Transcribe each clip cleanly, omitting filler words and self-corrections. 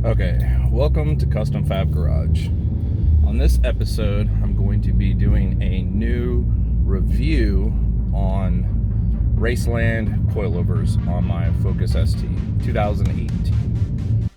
Okay, welcome to Custom Fab Garage. On this episode, I'm going to be doing a new review on Raceland coilovers on my Focus ST 2018.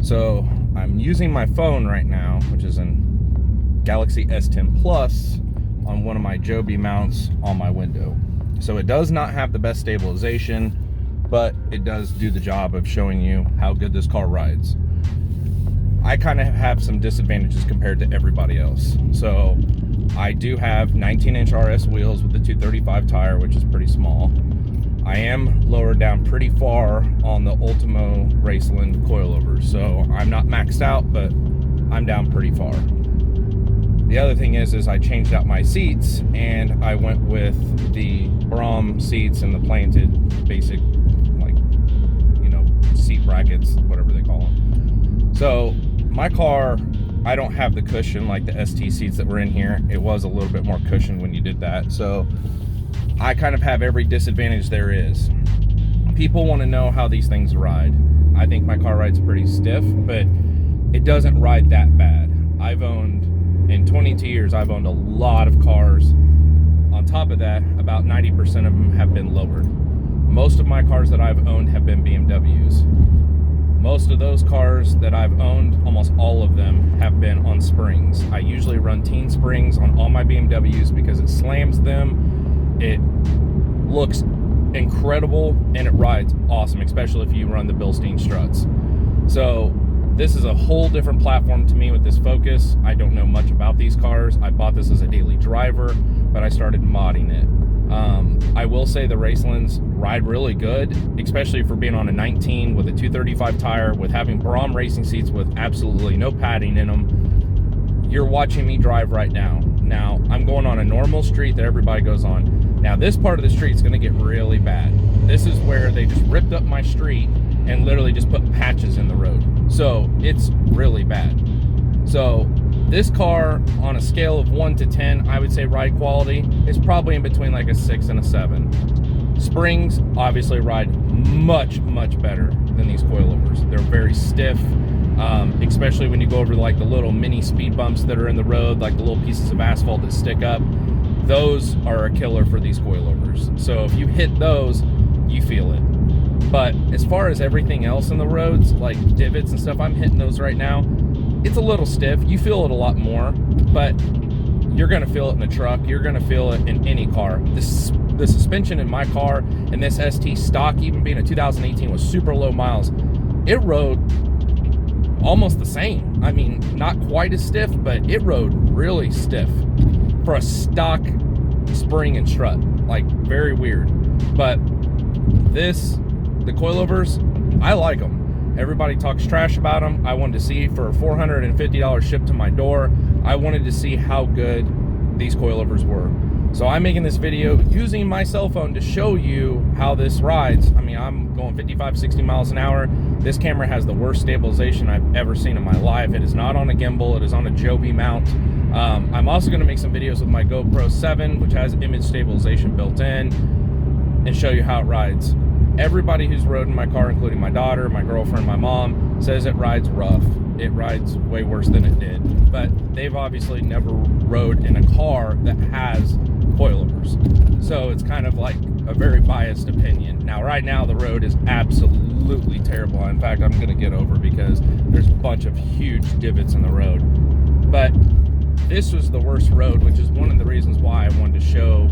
So I'm using my phone right now, which is an Galaxy S10 Plus, on one of my Joby mounts on my window. So it does not have the best stabilization, but it does do the job of showing you how good this car rides. I kind of have some disadvantages compared to everybody else. So I do have 19-inch RS wheels with the 235 tire, which is pretty small. I am lowered down pretty far on the Ultimo Raceland coilovers, so I'm not maxed out, but I'm down pretty far. The other thing is I changed out my seats, and I went with the Brom seats and the planted basic, like, you know, seat brackets, whatever they call them. So my car, I don't have the cushion like the ST seats that were in here. It was a little bit more cushion when you did that, so I kind of have every disadvantage there is. People want to know how these things ride. I think my car rides pretty stiff, but it doesn't ride that bad. In 22 years, I've owned a lot of cars. On top of that, about 90% of them have been lowered. Most of my cars that I've owned have been BMWs. Most of those cars that I've owned, almost all of them, have been on springs. I usually run teen springs on all my BMWs because it slams them. It looks incredible and it rides awesome, especially if you run the Bilstein struts. So this is a whole different platform to me with this Focus. I don't know much about these cars. I bought this as a daily driver, but I started modding it. I will say the Racelands ride really good, especially for being on a 19 with a 235 tire, with having Brom racing seats with absolutely no padding in them. You're watching me drive right now. Now, I'm going on a normal street that everybody goes on. Now, this part of the street is going to get really bad. This is where they just ripped up my street and literally just put patches in the road. So, it's really bad. So, this car, on a scale of 1 to 10, I would say ride quality is probably in between like a 6 and a 7. Springs obviously ride much, much better than these coilovers. They're very stiff. Especially when you go over like the little mini speed bumps that are in the road, like the little pieces of asphalt that stick up. Those are a killer for these coilovers. So if you hit those, you feel it. But as far as everything else in the roads, like divots and stuff, I'm hitting those right now. It's a little stiff. You feel it a lot more, but you're gonna feel it in the truck. You're gonna feel it in any car. The suspension in my car and this ST stock, even being a 2018 with super low miles, it rode almost the same. I mean, not quite as stiff, but it rode really stiff for a stock spring and strut. Like, very weird. But the coilovers, I like them. Everybody talks trash about them. I wanted to see, for $450 shipped to my door, I wanted to see how good these coilovers were. So I'm making this video using my cell phone to show you how this rides. I mean, I'm going 55, 60 miles an hour. This camera has the worst stabilization I've ever seen in my life. It is not on a gimbal. It is on a Joby mount. I'm also going to make some videos with my GoPro 7, which has image stabilization built in, and show you how it rides. Everybody who's rode in my car, including my daughter, my girlfriend, my mom, says it rides rough. It rides way worse than it did. But they've obviously never rode in a car that has coilovers. So it's kind of like a very biased opinion. Now, right now, the road is absolutely terrible. In fact, I'm going to get over because there's a bunch of huge divots in the road. But this was the worst road, which is one of the reasons why I wanted to show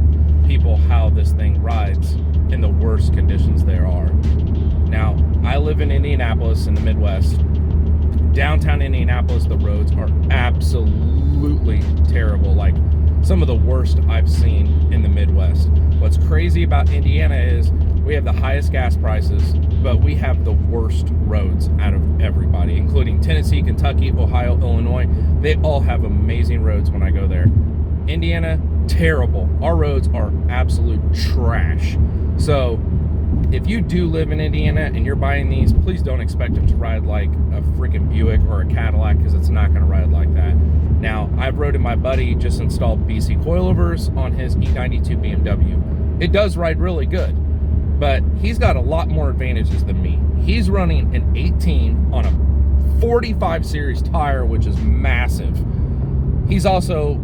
people how this thing rides in the worst conditions there are. Now, I live in Indianapolis in the Midwest. Downtown Indianapolis, the roads are absolutely terrible. Like some of the worst I've seen in the Midwest. What's crazy about Indiana is we have the highest gas prices, but we have the worst roads out of everybody, including Tennessee, Kentucky, Ohio, Illinois. They all have amazing roads when I go there. Indiana, terrible. Our roads are absolute trash. So if you do live in Indiana and you're buying these, please don't expect them to ride like a freaking Buick or a Cadillac, because it's not going to ride like that. Now, I've rode in, my buddy just installed BC coilovers on his E92 BMW. It does ride really good, but he's got a lot more advantages than me. He's running an 18 on a 45 series tire, which is massive. He's also,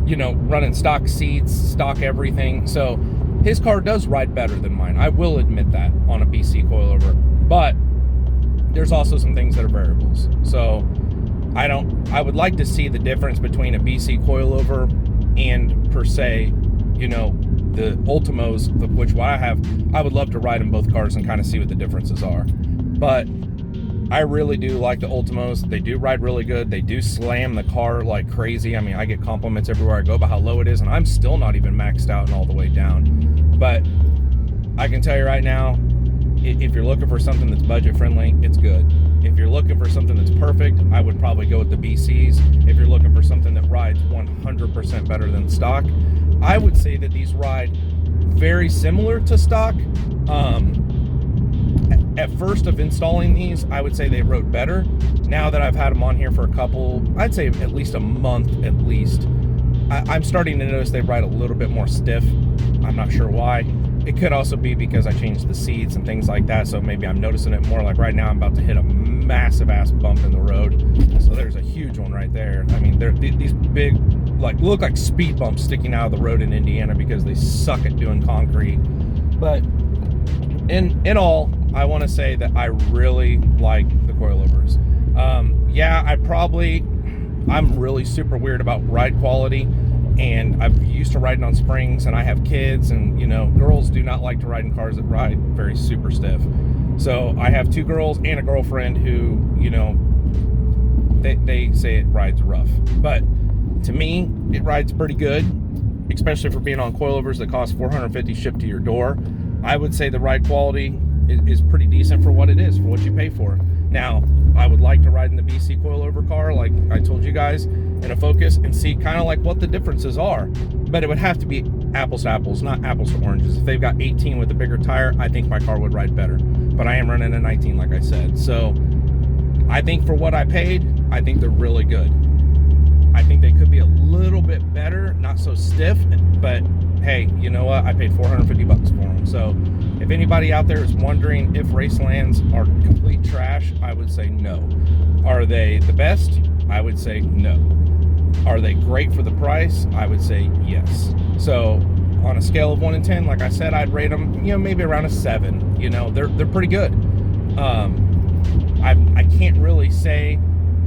you know, running stock seats, stock everything. So his car does ride better than mine. I will admit that on a BC coilover, but there's also some things that are variables. So I would like to see the difference between a BC coilover and, per se, you know, the Ultimos, which what I have. I would love to ride in both cars and kind of see what the differences are. But I really do like the Ultimos. They do ride really good. They do slam the car like crazy. I mean, I get compliments everywhere I go about how low it is, and I'm still not even maxed out and all the way down. But I can tell you right now, if you're looking for something that's budget friendly, it's good. If you're looking for something that's perfect, I would probably go with the BCs. If you're looking for something that rides 100% better than stock, I would say that these ride very similar to stock. At first of installing these, I would say they rode better. Now that I've had them on here for a couple, I'd say at least a month at least, I'm starting to notice they ride a little bit more stiff. I'm not sure why. It could also be because I changed the seats and things like that, so maybe I'm noticing it more. Like right now, I'm about to hit a massive ass bump in the road. So there's a huge one right there. I mean, they're these big, like, look like speed bumps sticking out of the road in Indiana because they suck at doing concrete. But in all, I want to say that I really like the coilovers. Yeah, I'm really super weird about ride quality, and I'm used to riding on springs, and I have kids, and, you know, girls do not like to ride in cars that ride very super stiff. So I have 2 girls and a girlfriend who, you know, they say it rides rough. But to me, it rides pretty good, especially for being on coilovers that cost $450 shipped to your door. I would say the ride quality is pretty decent for what it is, for what you pay for. Now, I would like to ride in the BC coilover car, like I told you guys, in a Focus, and see kind of like what the differences are. But it would have to be apples to apples, not apples to oranges. If they've got 18 with a bigger tire, I think my car would ride better. But I am running a 19, like I said. So I think for what I paid, I think they're really good. I think they could be a little bit better, not so stiff, but hey, you know what? I paid $450 for them. So if anybody out there is wondering if Racelands are complete trash, I would say no. Are they the best? I would say no. Are they great for the price? I would say yes. So on a scale of 1 to 10, like I said, I'd rate them, you know, maybe around a 7. You know, they're pretty good. I can't really say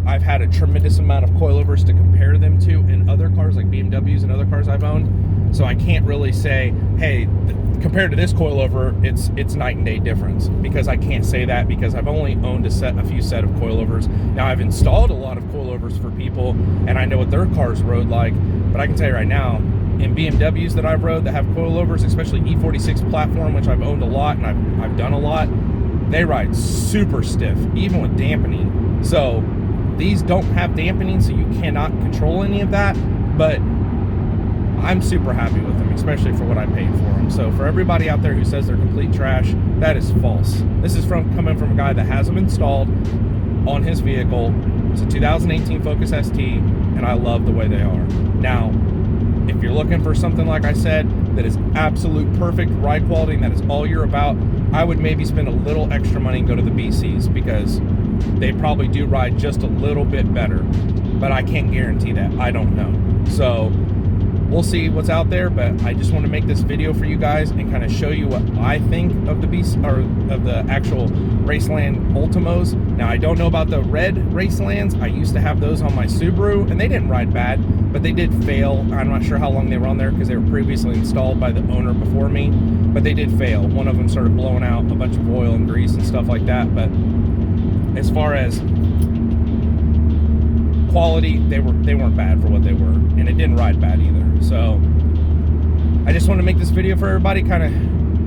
I've had a tremendous amount of coilovers to compare them to in other cars, like BMWs and other cars I've owned. So I can't really say, hey, compared to this coilover, it's night and day difference, because I can't say that, because I've only owned a few set of coilovers. Now, I've installed a lot of coilovers for people, and I know what their cars rode like, but I can tell you right now, in BMWs that I've rode that have coilovers, especially E46 platform, which I've owned a lot and I've done a lot, they ride super stiff, even with dampening. So these don't have dampening, so you cannot control any of that, but I'm super happy with them, especially for what I paid for them. So for everybody out there who says they're complete trash, that is false. This is coming from a guy that has them installed on his vehicle. It's a 2018 Focus ST, and I love the way they are. Now, if you're looking for something, like I said, that is absolute perfect ride quality and that is all you're about, I would maybe spend a little extra money and go to the BCs, because they probably do ride just a little bit better, but I can't guarantee that. I don't know. So we'll see what's out there, but I just want to make this video for you guys and kind of show you what I think of the beast, or of the actual Raceland Ultimos. Now, I don't know about the red Racelands. I used to have those on my Subaru, and they didn't ride bad, but they did fail. I'm not sure how long they were on there because they were previously installed by the owner before me, but they did fail. One of them started blowing out a bunch of oil and grease and stuff like that. But as far as quality, they weren't bad for what they were, and it didn't ride bad either. So I just want to make this video for everybody, kind of,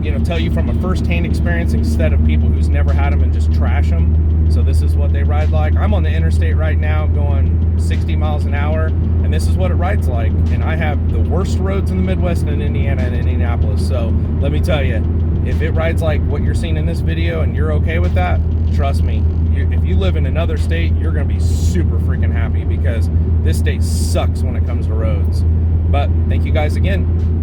you know, tell you from a first-hand experience instead of people who's never had them and just trash them. So this is what they ride like. I'm on the interstate right now going 60 miles an hour, and this is what it rides like. And I have the worst roads in the Midwest in Indiana and Indianapolis. So let me tell you, if it rides like what you're seeing in this video and you're okay with that, trust me, if you live in another state, you're going to be super freaking happy, because this state sucks when it comes to roads. But thank you guys again.